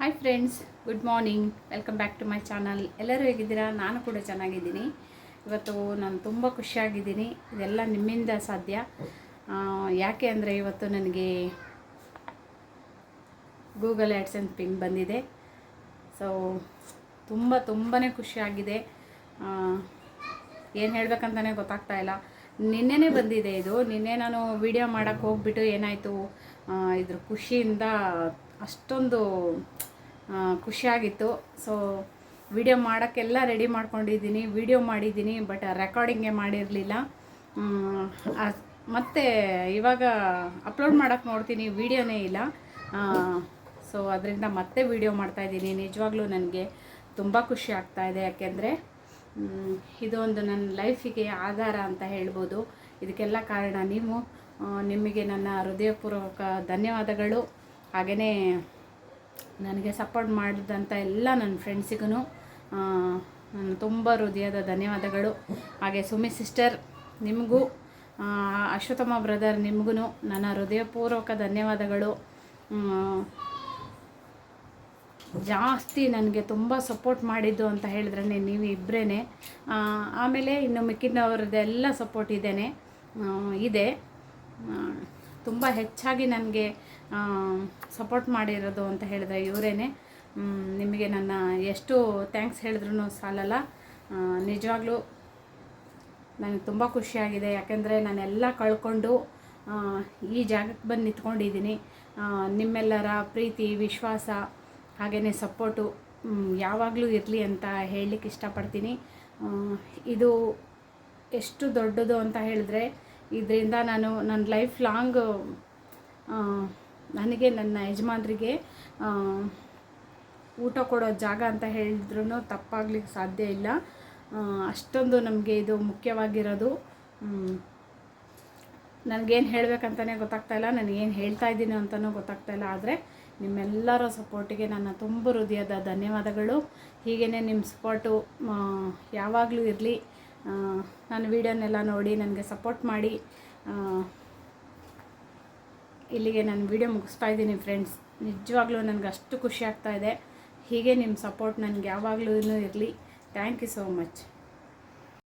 Hi friends, good morning. Welcome back to my channel. ಎಲ್ಲರೂ ಹೇಗಿದ್ದೀರಾ? ನಾನು ಕೂಡ ಚೆನ್ನಾಗಿದ್ದೀನಿ. ಇವತ್ತು ನಾನು ತುಂಬ ಖುಷಿಯಾಗಿದ್ದೀನಿ. ಇದೆಲ್ಲ ನಿಮ್ಮಿಂದ ಸಾಧ್ಯ. ಯಾಕೆ ಅಂದರೆ ಇವತ್ತು ನನಗೆ ಗೂಗಲ್ ಆ್ಯಡ್ಸೆನ್ಸ್ ಪಿನ್ ಬಂದಿದೆ. ಸೊ ತುಂಬಾ ಖುಷಿಯಾಗಿದೆ. ಏನು ಹೇಳಬೇಕಂತಲೇ ಗೊತ್ತಾಗ್ತಾ ಇಲ್ಲ. ನಿನ್ನೆನೇ ಬಂದಿದೆ ಇದು. ನಿನ್ನೆ ನಾನು ವಿಡಿಯೋ ಮಾಡೋಕ್ಕೆ ಹೋಗ್ಬಿಟ್ಟು ಏನಾಯಿತು, ಇದ್ರ ಖುಷಿಯಿಂದ ಅಷ್ಟೊಂದು ಖುಷಿಯಾಗಿತ್ತು. ಸೊ ವಿಡಿಯೋ ಮಾಡೋಕ್ಕೆಲ್ಲ ರೆಡಿ ಮಾಡ್ಕೊಂಡಿದ್ದೀನಿ, ವಿಡಿಯೋ ಮಾಡಿದ್ದೀನಿ, ಬಟ್ ರೆಕಾರ್ಡಿಂಗೇ ಮಾಡಿರಲಿಲ್ಲ. ಮತ್ತು ಇವಾಗ ಅಪ್ಲೋಡ್ ಮಾಡೋಕ್ಕೆ ನೋಡ್ತೀನಿ, ವಿಡಿಯೋನೇ ಇಲ್ಲ. ಸೊ ಅದರಿಂದ ಮತ್ತೆ ವಿಡಿಯೋ ಮಾಡ್ತಾಯಿದ್ದೀನಿ. ನಿಜವಾಗ್ಲೂ ನನಗೆ ತುಂಬ ಖುಷಿ ಆಗ್ತಾಯಿದೆ. ಯಾಕೆಂದರೆ ಇದೊಂದು ನನ್ನ ಲೈಫಿಗೆ ಆಧಾರ ಅಂತ ಹೇಳ್ಬೋದು. ಇದಕ್ಕೆಲ್ಲ ಕಾರಣ ನೀವು. ನಿಮಗೆ ನನ್ನ ಹೃದಯಪೂರ್ವಕ ಧನ್ಯವಾದಗಳು. ಹಾಗೆಯೇ ನನಗೆ ಸಪೋರ್ಟ್ ಮಾಡಿದಂಥ ಎಲ್ಲ ನನ್ನ ಫ್ರೆಂಡ್ಸಿಗೂ ನಾನು ತುಂಬ ಹೃದಯದ ಧನ್ಯವಾದಗಳು. ಹಾಗೆ ಸುಮಿ ಸಿಸ್ಟರ್ ನಿಮಗೂ, ಅಶ್ವಥಮ್ಮ ಬ್ರದರ್ ನಿಮಗೂ ನನ್ನ ಹೃದಯಪೂರ್ವಕ ಧನ್ಯವಾದಗಳು. ಜಾಸ್ತಿ ನನಗೆ ತುಂಬ ಸಪೋರ್ಟ್ ಮಾಡಿದ್ದು ಅಂತ ಹೇಳಿದ್ರೆ ನೀವು ಇಬ್ಬರೇ. ಆಮೇಲೆ ಇನ್ನು ಮಿಕ್ಕಿನವ್ರದ್ದೆಲ್ಲ ಸಪೋರ್ಟ್ ಇದೆ. ತುಂಬ ಹೆಚ್ಚಾಗಿ ನನಗೆ ಸಪೋರ್ಟ್ ಮಾಡಿರೋದು ಅಂತ ಹೇಳಿದ್ರೆ ಇವರೇ. ನಿಮಗೆ ನನ್ನ ಎಷ್ಟು ಥ್ಯಾಂಕ್ಸ್ ಹೇಳಿದ್ರೂ ಸಾಲಲ್ಲ. ನಿಜವಾಗ್ಲೂ ನನಗೆ ತುಂಬ ಖುಷಿಯಾಗಿದೆ. ಯಾಕೆಂದರೆ ನಾನೆಲ್ಲ ಕಳ್ಕೊಂಡು ಈ ಜಾಗಕ್ಕೆ ಬಂದು ನಿಂತ್ಕೊಂಡಿದ್ದೀನಿ. ನಿಮ್ಮೆಲ್ಲರ ಪ್ರೀತಿ, ವಿಶ್ವಾಸ, ಹಾಗೆಯೇ ಸಪೋರ್ಟು ಯಾವಾಗಲೂ ಇರಲಿ ಅಂತ ಹೇಳಲಿಕ್ಕೆ ಇಷ್ಟಪಡ್ತೀನಿ. ಇದು ಎಷ್ಟು ದೊಡ್ಡದು ಅಂತ ಹೇಳಿದ್ರೆ, ಇದರಿಂದ ನಾನು ನನ್ನ ಲೈಫ್ ಲಾಂಗ್ ನನಗೆ ನನ್ನ ಯಜಮಾನ್ರಿಗೆ ಊಟ ಕೊಡೋ ಜಾಗ ಅಂತ ಹೇಳಿದ್ರೂ ತಪ್ಪಾಗ್ಲಿಕ್ಕೆ ಸಾಧ್ಯ ಇಲ್ಲ. ಅಷ್ಟೊಂದು ನಮಗೆ ಇದು ಮುಖ್ಯವಾಗಿರೋದು. ನನಗೇನು ಹೇಳಬೇಕಂತಲೇ ಗೊತ್ತಾಗ್ತಾಯಿಲ್ಲ, ನನಗೇನು ಹೇಳ್ತಾ ಇದ್ದೀನಿ ಅಂತಲೂ ಗೊತ್ತಾಗ್ತಾಯಿಲ್ಲ. ಆದರೆ ನಿಮ್ಮೆಲ್ಲರ ಸಪೋರ್ಟಿಗೆ ನನ್ನ ತುಂಬ ಹೃದಯದ ಧನ್ಯವಾದಗಳು. ಹೀಗೇ ನಿಮ್ಮ ಸಪೋರ್ಟು ಯಾವಾಗಲೂ ಇರಲಿ. ನನ್ನ ವೀಡಿಯೋನೆಲ್ಲ ನೋಡಿ ನನಗೆ ಸಪೋರ್ಟ್ ಮಾಡಿ. ಇಲ್ಲಿಗೆ ನಾನು ವೀಡಿಯೋ ಮುಗಿಸ್ತಾ ಇದ್ದೀನಿ ಫ್ರೆಂಡ್ಸ್. ನಿಜವಾಗ್ಲೂ ನನಗೆ ಅಷ್ಟು ಖುಷಿ ಆಗ್ತಾಯಿದೆ. ಹೀಗೆ ನಿಮ್ಮ ಸಪೋರ್ಟ್ ನನಗೆ ಯಾವಾಗಲೂ ಇರಲಿ. Thank you so much.